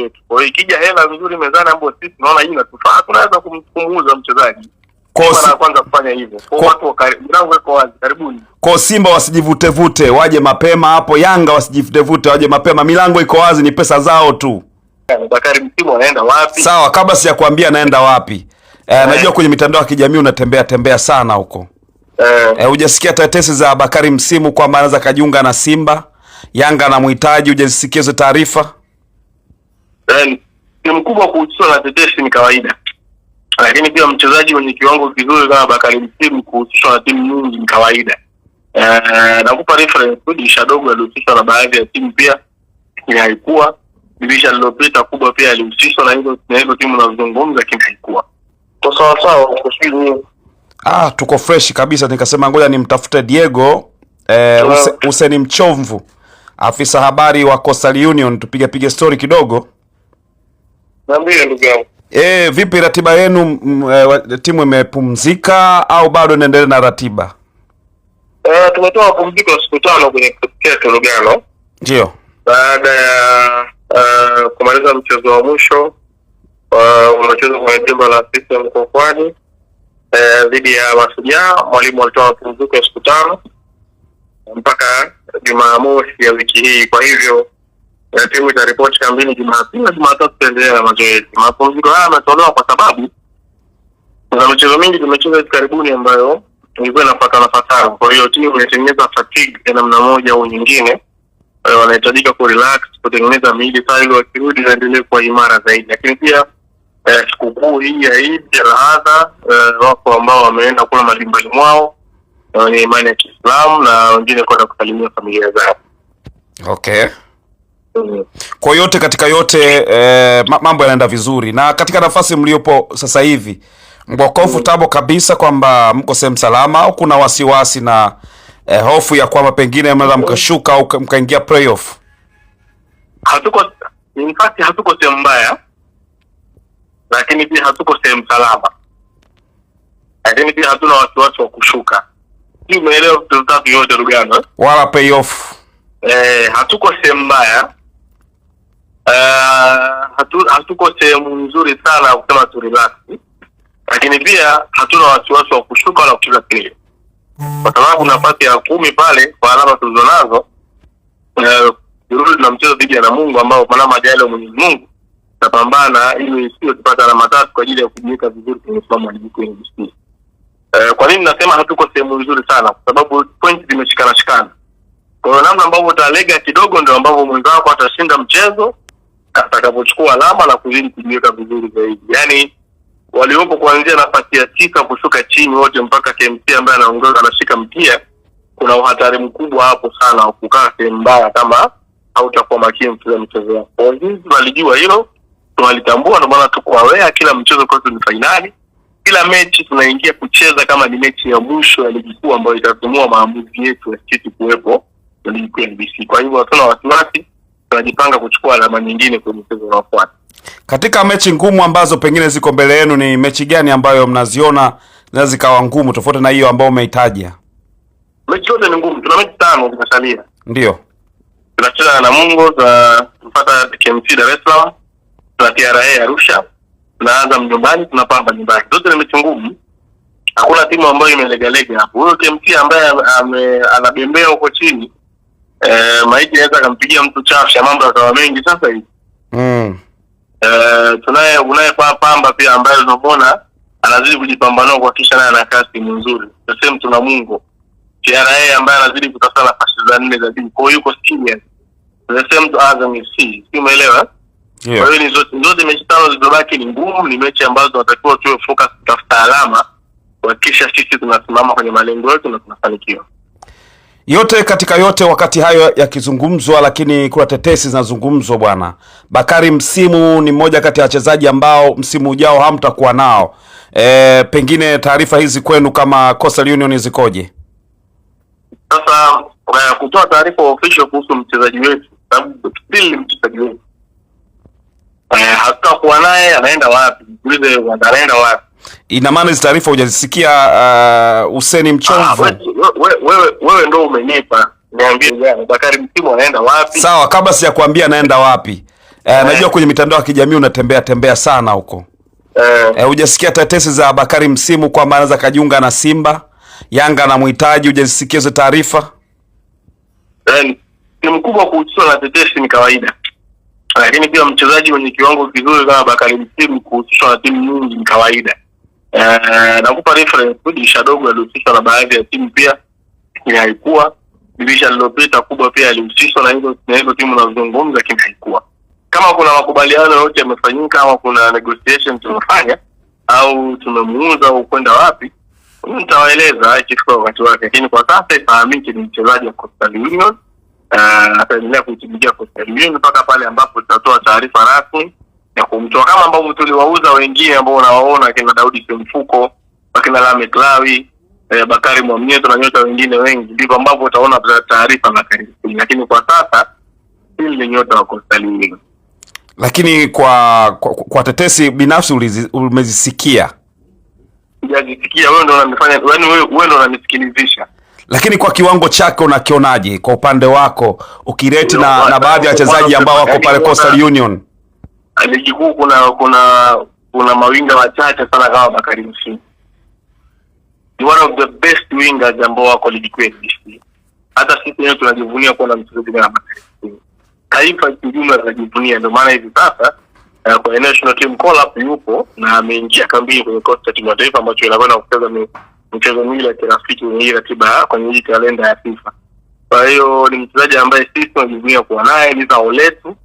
wetu. Kwa hiyo ikija hela nzuri mezani ambapo sisi tunaona hii inatufaa, tunaweza kumuuza mchezaji. Kwa kwanza kufanya hivyo. Kwa watu mlango wako wazi, karibuni. Kwa Simba wasijivute waje mapema hapo, Yanga wasijivute waje mapema, milango iko wazi, ni pesa zao tu. Bakari Msimu anaenda wapi? Sawa, kabla sijakwambia anaenda wapi. Najua kwenye mitandao ya kijamii unatembea sana huko. Hujasikia tetesi za Bakari Msimu kwamba anaweza kajiunga na Simba? Yanga anamhitaji, hujasikia hizo taarifa? Ni mkubwa kuhusishwa na tetesi ni kawaida. Lakini pia mchezaji mwenye kiwango kizuri kama Bakari Msimu kuhusishwa na timu nyingi ni kawaida. Nakupa reference dirisha dogo alihusishwa na baadhi ya timu pia, lakini haikuwa. Dirisha lililopita kubwa pia alihusishwa na hizo timu nazozungumza, lakini haikuwa. Kwa sawa kusubiri. Tuko fresh kabisa, nikasema ngoja nimtafute Diego Hussein Mchomvu, afisa habari wa Coastal Union, tupige story kidogo. Niambie ndugu yangu. Vipi ratiba yenu, timu imepumzika au bado inaendelea na ratiba? Tumetoa mapumziko ya siku 5 kwenye Lugano. Ndio. Baada ya kumaliza mchezo wa mwisho unachezwa kwenye jimbo la Sisi Mkokwani dhidi ya Mashujaa, mwalimu alitoa mapumziko ya siku 5 mpaka Jumamosi ya wiki hii. Kwa hivyo timu itaripoti kambini Jumapili na Jumatatu tutaendelea na mazoezi. Mapumziko haya yametolewa kwa sababu kuna michezo mingi tumecheza hivi karibuni ambayo ilikuwa inafuatana. Kwa hiyo timu inatengeneza fatigue ya namna moja au nyingine. Wanahitajika ku relax, kutengeneza miili ili wakirudi waendelee kuwa imara zaidi. Lakini pia sikukuu hii ya Eid al-Adha, wako ambao wameenda kula majumbani mwao wenye imani ya Kiislamu na wengine kwenda kusalimia familia zao. Okay. Kwa yote katika yote mambo yanaenda vizuri, na katika nafasi mliopo sasa hivi mko comfortable kabisa kwamba mko sehemu salama, au kuna wasiwasi na hofu ya kwamba pengine mnaweza mkashuka au mkaingia playoff? Hatuko sehemu mbaya, lakini pia hatuko sehemu salama, lakini pia hatuna wasiwasi wa kushuka. Hii umeelewa vitu vitatu yote Lugano? Wala playoff. Hatuko sehemu mbaya, hatuko sehemu nzuri sana kusema tu relax, lakini pia hatuna wasiwasi wa kushuka wala kucheza playoff. Kwa sababu nafasi ya 10 pale kwa alama tulizonazo, na mchezo dhidi ya Namungo ambao kwa majaliwa ya Mwenyezi Mungu tutapambana ili sio tupate alama 3 kwa ajili ya kujiweka vizuri kwenye msimamo wa ligi kuu ya NBC. Kwa nini nasema hatuko sehemu nzuri sana? Kwa sababu points zimeshikana. Kwa hiyo namna ambavyo utalega kidogo ndio ambavyo mwenzako atashinda mchezo atakapochukua alama na kuzidi kujiweka vizuri zaidi. Yaani waliopo kuanzia nafasi ya 9 kushuka chini wote mpaka KMC ambaye anaongoza anashika mkia, kuna uhatari mkubwa hapo sana wa kukaa sehemu mbaya kama hautakuwa makini kwa mchezo wako. Kwa hiyo tunalijua hilo, tunalitambua, ndio maana tuko aware kila mchezo kwetu ni finali. Kila mechi tunaingia kucheza kama ni mechi ya mwisho ya ligi kuu ambayo itatumua maamuzi yetu ya sisi kuwepo na ligi kuu ya NBC. Kwa hivyo hatuna wasiwasi, tunajipanga kuchukua alama nyingine kwenye mchezo unaofuata. Katika mechi ngumu ambazo pengine ziko mbele yenu, ni mechi gani ambayo mnaziona zinaweza zikawa ngumu tofauti na hiyo ambayo umeitaja? Mechi zote ni ngumu. Tuna mechi 5 zinasalia. Ndio. Tunacheza na Namungo, tunafuata KMC Dar es Salaam, tuna TRA Arusha, tunaanza nyumbani, tunapamba nyumbani. Zote ni mechi ngumu. Hakuna timu ambayo imelegalega hapo. Huyo KMC ambaye anabembea huko chini, maiki inaweza kumpigia mtu chafya, mambo yakawa mengi sasa hivi. Tunaye Pamba pia ambaye unaona anazidi kujipambana kwa kisha naye ana kasi nzuri. Sasa tuna Mungu TRA ambaye anazidi kutafuta nafasi za 4 za timu. Kwa hiyo yuko serious. Sasa mtu Azam FC, si umeelewa? Kwa hiyo ni zote mechi 5 zilizobaki ni ngumu, ni mechi ambazo tunatakiwa tuwe focus kutafuta alama kwa kisha sisi tunasimama kwenye malengo yetu na tunafanikiwa. Yote katika yote, wakati hayo yakizungumzwa, lakini kuna tetesi zinazungumzwa bwana. Bakari Msimu ni mmoja kati ya wachezaji ambao msimu ujao hamtakuwa nao. Pengine taarifa hizi kwenu kama Coastal Union zikoje? Sasa kutoa taarifa official kuhusu mchezaji wetu, sababu still mchezaji wetu hatakuwa naye, anaenda wapi? Ulize anaenda wapi? Ina maana hizo taarifa hujazisikia Hussein Mchomvu? Wewe ndio umenipa. Niambie Bakari Msimu anaenda wapi? Sawa, kabla sijakwambia anaenda wapi, Najua kwenye mitandao ya kijamii unatembea tembea sana huko. Hujasikia tetesi za Bakari Msimu kwamba anaweza kajiunga na Simba, Yanga anamhitaji? Hujasikia hizo taarifa? Ni mkubwa kuhusishwa na tetesi ni kawaida, lakini pia mchezaji mwenye kiwango kizuri kama Bakari Msimu kuhusishwa na timu nyingi ni kawaida. Nakupa reference, dirisha dogo alihusishwa na baadhi ya timu pia, lakini haikuwa. Dirisha lililopita kubwa pia alihusishwa na hizo timu nazozungumza, lakini haikuwa. Kama kuna makubaliano yote yamefanyika ama kuna negotiation tumefanya au tumemuuza au kwenda wapi, nitawaeleza ikifika wakati wake, lakini kwa sasa ifahamike ni mchezaji wa Coastal Union. Ataendelea kuitumikia Coastal Union mpaka pale ambapo tutatoa taarifa rasmi ya kumtoa, kama ambavyo tuliwauza wengine ambao unawaona kina Daudi Semfuko, wakina Lamek Lawi, Bakari Mwamnyeto na nyota wengine wengi, ndivyo ambavyo utaona taarifa za karibu. Lakini kwa sasa hili ni nyota wa Coastal Union. Lakini kwa tetesi binafsi umezisikia? Sijasikia, wewe ndio unanifanya, yaani wewe ndio unanisikilizisha. Lakini kwa kiwango chake unakionaje kwa upande wako ukireti na baadhi ya wachezaji ambao wako pale Coastal Union? Ligi kuu kuna mawinga wachache sana kama Bakari Msimu. Ni one of the best wingers ambao wako ligi kuu. Hata sisi wenyewe tunajivunia kuwa na mchezaji kama Bakari Msimu. Taifa kijumla tunajivunia, ndio maana hivi sasa kwa national team call up yupo na ameingia kambini kwenye kosi cha timu ya taifa ambacho inakwenda kucheza mchezo mwingine wa kirafiki kwenye ratiba kwenye hii kalenda ya FIFA. Kwa hiyo ni mchezaji ambaye sisi tunajivunia kuwa naye, ni zao letu,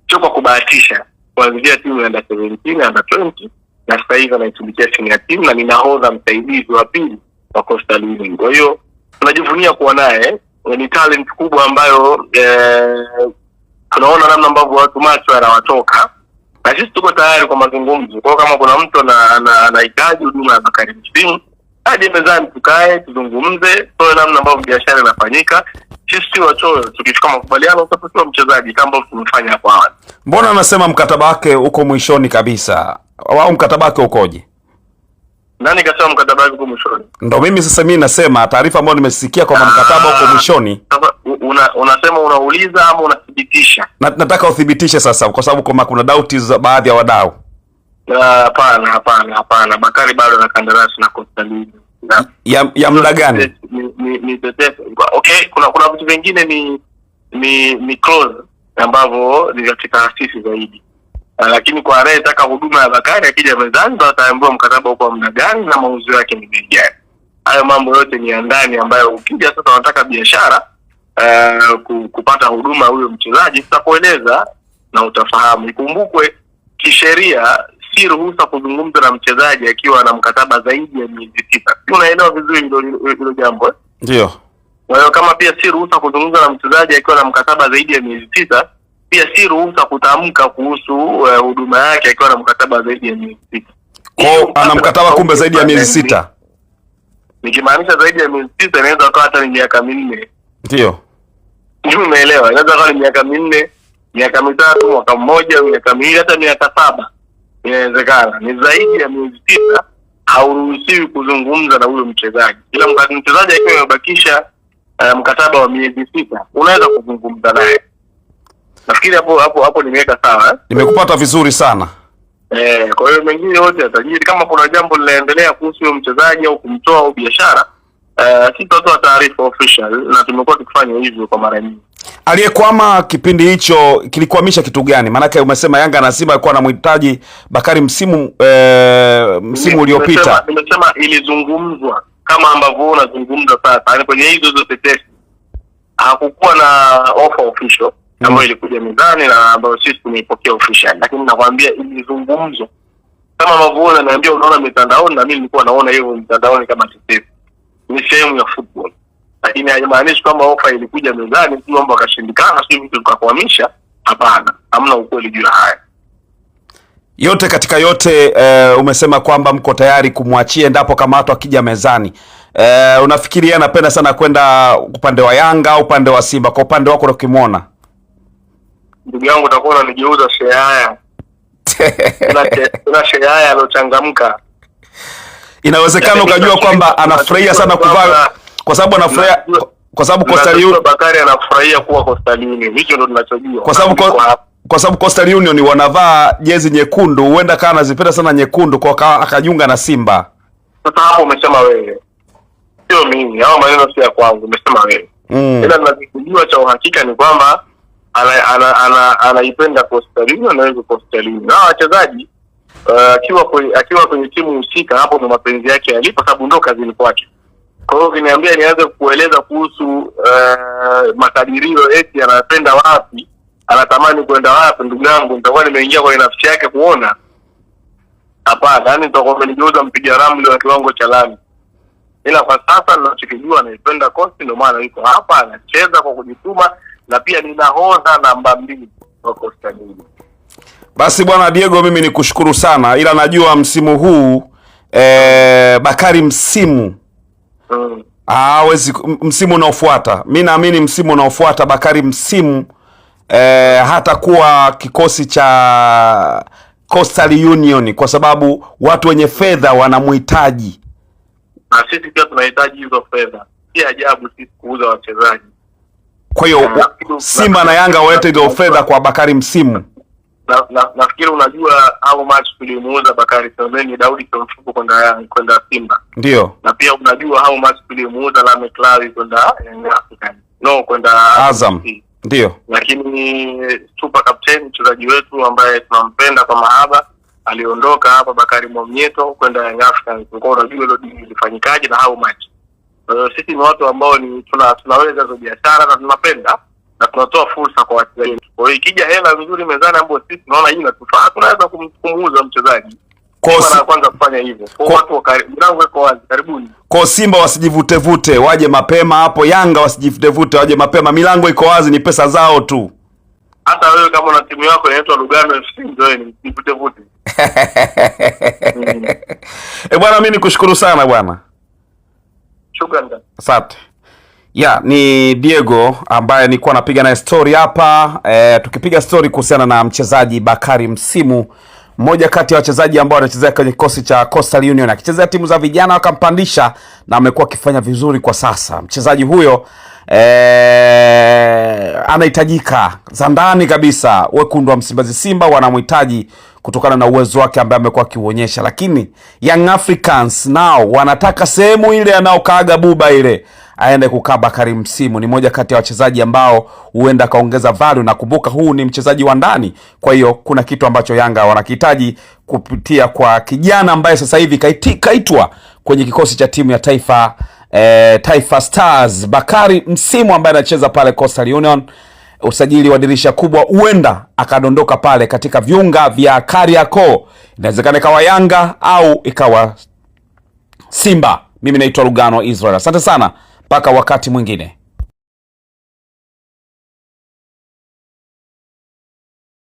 sio kwa kubahatisha. Kuanzia timu ya under 17, under 20 na sasa hivi anaitumikia timu ya timu na ni nahodha msaidizi wa pili wa Coastal Union. Kwa hiyo tunajivunia kuwa naye, ni talent kubwa ambayo tunaona namna ambavyo watu macho yanawatoka. Na sisi tuko tayari kwa mazungumzo. Kwa kama kuna mtu anahitaji huduma ya Bakari Msimu, hadi mezani tukae tuzungumze, tuone namna ambavyo biashara inafanyika. Sisi si wachoyo, tukifika makubaliano tutapata mchezaji kama ambavyo tumefanya hapo awali. Mbona anasema mkataba wake uko mwishoni kabisa? Au mkataba wake ukoje? Nani kasema mkataba wake uko mwishoni? Ndio mimi nasema taarifa ambayo nimesikia kwamba mkataba uko mwishoni. Sasa unasema unauliza ama unathibitisha? Nataka uthibitishe sasa, kwa sababu kama kuna doubt za baadhi ya wadau. Hapana. Bakari bado ana kandarasi na Coastal Union. Ya muda gani? Ni tetesi. Okay, kuna vitu vingine ni clause ambavyo ni katika taasisi zaidi. Lakini kwa anayetaka huduma ya Bakari akija mezani ataambiwa mkataba uko muda gani na mauzo yake ni bei gani. Hayo mambo yote ni ya ndani ambayo ukija sasa unataka biashara kupata huduma huyo mchezaji tutakueleza na utafahamu. Ikumbukwe kisheria si ruhusa kuzungumza na mchezaji akiwa na mkataba zaidi ya miezi 6. Unaelewa vizuri hilo jambo? Ndio. Kwa hiyo kama pia si ruhusa kuzungumza na mchezaji akiwa na mkataba zaidi ya miezi 6, pia si ruhusa kutamka kuhusu huduma yake akiwa na mkataba zaidi ya miezi 6. Kwa ana mkataba kumbe zaidi ya miezi 6. Nikimaanisha zaidi ya miezi 6 inaweza kuwa hata ni miaka 4. Ndio. Umeelewa? Inaweza kuwa ni miaka 4, miaka 3, mwaka mmoja, miaka 2, hata miaka 7. Inawezekana. Ni zaidi ya miezi 6 hauruhusiwi kuzungumza na huyo mchezaji. Ila mchezaji akiwa amebakisha mkataba wa miezi 6, unaweza kuzungumza naye. Nafikiri hapo nimeweka sawa. Nimekupata vizuri sana. Kwa hiyo mengine yote yatajiri. Kama kuna jambo linaendelea kuhusu huyo mchezaji au kumtoa au biashara, sisi tutatoa taarifa official na tumekuwa tukifanya hivyo kwa mara nyingi. Aliyekwama kipindi hicho kilikwamisha kitu gani? Maana umesema Yanga na Simba alikuwa anamhitaji Bakari msimu uliopita. Nimesema ilizungumzwa kama ambavyo unazungumza sasa. Yaani kwenye hizo zote test hakukuwa na offer official ambayo ilikuja mezani na ambayo sisi tumeipokea official, lakini nakwambia ilizungumzwa kama ambavyo unaniambia unaona mitandaoni, na mimi nilikuwa naona hiyo mitandaoni kama tetesi. Ni sehemu ya football. Lakini haimaanishi kwamba offer ilikuja mezani tu mambo akashindikana sisi vitu tukakwamisha. Hapana, hamna ukweli juu ya haya. Yote katika yote umesema kwamba mko tayari kumwachia endapo kama watu akija mezani. Unafikiria anapenda sana kwenda upande wa Yanga au upande wa Simba? Kwa upande wako ukimwona? Ndugu yangu utakuwa unanigeuza share haya. Kuna share haya alochangamka. Inawezekana ukajua kwamba anafurahia sana kuvaa kwa sababu Coastal Union Bakari anafurahia kuwa Coastal Union. Hicho ndo tunachojua. kwa sababu Coastal Union wanavaa jezi nyekundu, huenda kana anazipenda sana nyekundu kwa akajiunga na Simba. Sasa hapo umesema wewe, sio mimi, hao maneno si ya kwangu, umesema wewe. Ila ninachojua cha uhakika ni kwamba anaipenda Coastal Union na yuko Coastal Union. Na wachezaji akiwa kwenye timu husika, hapo ndo mapenzi yake yalipo, sababu ndo kazini kwake. Kwa hiyo ukiniambia nianze kueleza kuhusu makadirio eti anapenda wapi, anatamani kwenda wapi, ndugu yangu, nitakuwa nimeingia kwenye nafsi yake kuona. Hapana, yani nitakuwa nimejeuza mpiga ramli wa kiwango cha lami. Ila kwa sasa ninachokijua anaipenda Coastal, ndio maana yuko hapa anacheza kwa kujituma, na pia ni nahodha namba 2 wa Coastal Union. Basi bwana Diego, mimi nikushukuru sana, ila najua msimu huu Bakari msimu msimu unaofuata, mimi naamini msimu unaofuata Bakari msimu hata kuwa kikosi cha Coastal Union, kwa sababu watu wenye fedha wanamhitaji, na sisi pia tunahitaji hizo fedha. Si ajabu sisi kuuza wachezaji. Kwa hiyo Simba na Yanga walete hizo fedha kwa Bakari msimu. Nafikiri unajua how much tulimuuza Bakari Sembeni Daudi Mfuko kwenda Simba. Ndio. Na pia unajua how much tulimuuza Lameck Lawi kwenda African. No, kwenda Azam. Ndio. Lakini super captain mchezaji wetu ambaye tunampenda kwa mahaba aliondoka hapa, Bakari Mwamnyeto kwenda Young Africans. Kwa unajua hilo lilifanyikaje na how much. Sisi ni watu ambao tunaweza hizo biashara na tunapenda na tunatoa fursa kwa wachezaji. Kwa hiyo ikija hela nzuri mezani ambapo sisi tunaona hii inatufaa, tunaweza kumuuza mchezaji. Kwa kwanza kufanya hivyo. Kwa watu wa milango iko wazi, karibuni. Kwa Simba wasijivute waje mapema hapo, Yanga wasijivute waje mapema, milango iko wazi, ni pesa zao tu. Hata wewe kama una timu yako inaitwa Lugano FC, ndio ni usijivute. Bwana mimi nikushukuru sana bwana. Shukrani. Asante. Ni Diego ambaye nilikuwa napiga naye story hapa, tukipiga story kuhusiana na mchezaji Bakari msimu, mmoja kati ya wachezaji ambao wanachezea kwenye kikosi cha Coastal Union, akichezea timu za vijana wakampandisha na amekuwa akifanya vizuri kwa sasa. Mchezaji huyo anahitajika za ndani kabisa. Wekundu wa Msimbazi Simba wanamhitaji kutokana na uwezo wake ambaye amekuwa akiuonyesha, lakini Young Africans nao wanataka sehemu ile anaokaaga buba ile aende kukaa Bakari msimu. Ni moja kati ya wachezaji ambao huenda kaongeza value, na kumbuka huu ni mchezaji wa ndani. Kwa hiyo kuna kitu ambacho Yanga wanakihitaji kupitia kwa kijana ambaye sasa hivi kaitwa kwenye kikosi cha timu ya taifa Taifa Stars, Bakari msimu ambaye anacheza pale Coastal Union. Usajili wa dirisha kubwa, huenda akadondoka pale katika viunga vya Kariakoo. Inawezekana ikawa Yanga au ikawa Simba. Mimi naitwa Lugano Israel. Asante sana, mpaka wakati mwingine.